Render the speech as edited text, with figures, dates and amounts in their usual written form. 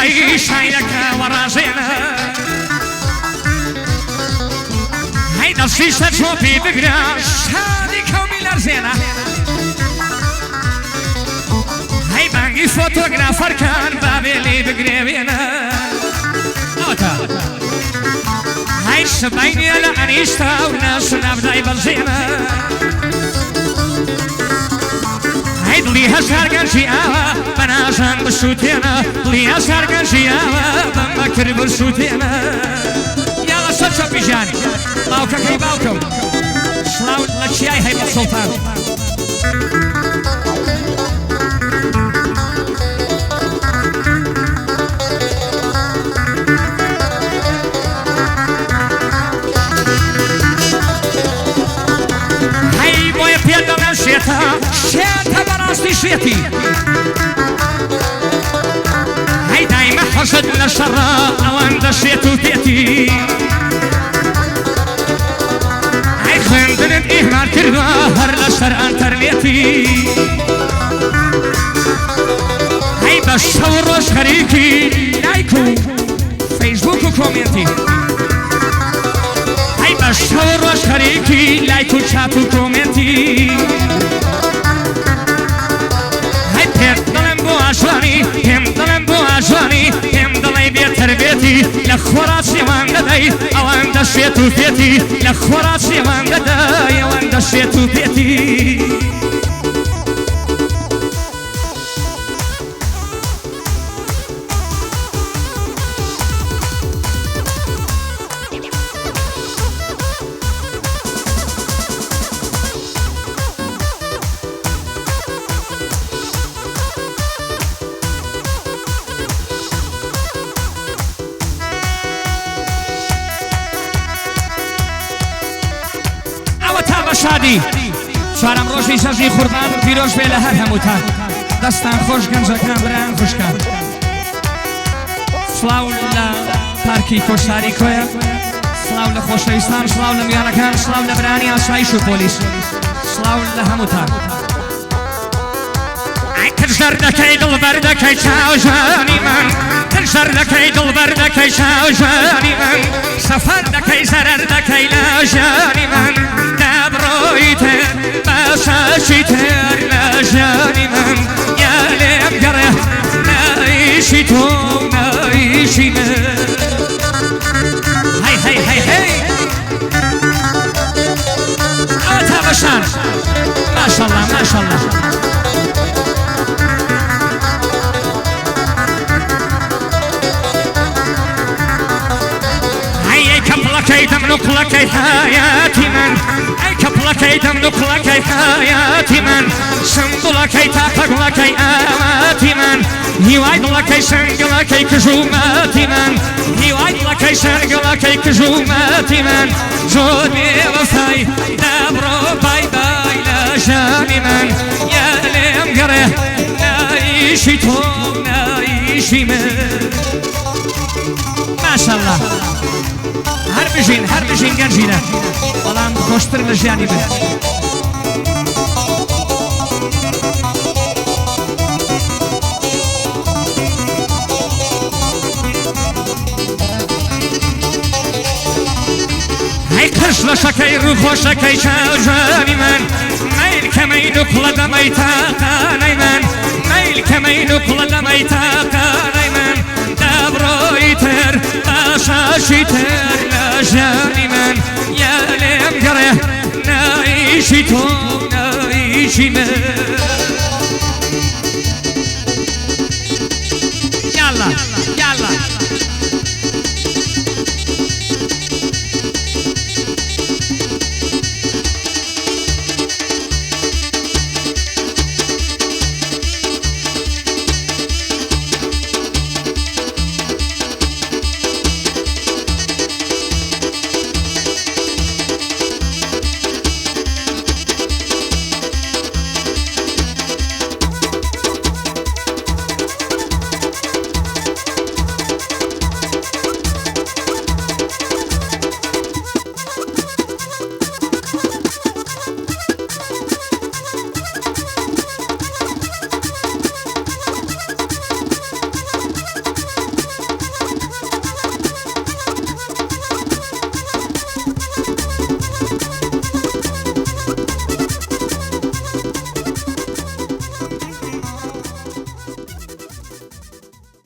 شايك ورازينا هيدا الشيشة شوفي بقراش هادي كومي لرزينا هاي باقي فوتوغرافر كان بابي اللي بقريبينا هاي سبايني الانيشتا وناس نبدا يبلزينا هاي اللي هسهر قنشياها بناسان بسوتينا اللي هسهر قنشياها بمكر بسوتينا يلا صدشو بيجاني باوكا كي باوكم سلاو لشياي هاي بالسلطان شيتا براستي شيتي هاي دايما حسد للشراء اوان دا شيتو بيتي هاي خندنت اهمال كرنا هر لشر انترنيتي هاي بشور روش خريكي لايكو فيسبوك وكومنتي هاي بشور روش خريكي لايكو شاتو كومنتي هم دلم بو عجواني هم دلي بيتربيتي لخوراتي وان داي اوان دشيتو بيتي لخوراتي وان داي اوان دشيتو بيتي شادی چهارم روزی جشنی قربان پیروز به لهر هموتان دستان خوش گنجکان بران خوشکان سلاو لپارکی کوشتاری کویا سلاو لخوشویستان سلاو لمیانکان سلاو لبرانی آسایش و پولیس سلاو لهموتان تجر دکی دل بردکی چاو جانی من تجر دکی دل بردکی چاو جانی من سفر دکی زرر دکی لا جانی من دبرویتر باشاشیتر لا جانی من یالیم گره نایشی تو نایشی من هی هی هی هی آتا باشن ماشالله ماشالله كي تملك لك حياتي من أي كبلك تملك لك حياتي من سنبلك تاقق لك آماتي من يوعد لك سنقلك كزوماتي من يوعد لك سنقلك كزوماتي من زودي وفاي دابرو باي باي لا جاني من يا ليم قره نايشي تو نايشي من ما شاء الله هر بجین گنجینه بلام خوشتر لجیانی به هی کش لشکی رو خوشکی چاجانی من میل کمی نکل دمی تاقانی من میل کمی نکل دمی تاقانی من دبروی تر باشاشی تر جاني من يا لم قره نعيش تو نعيش من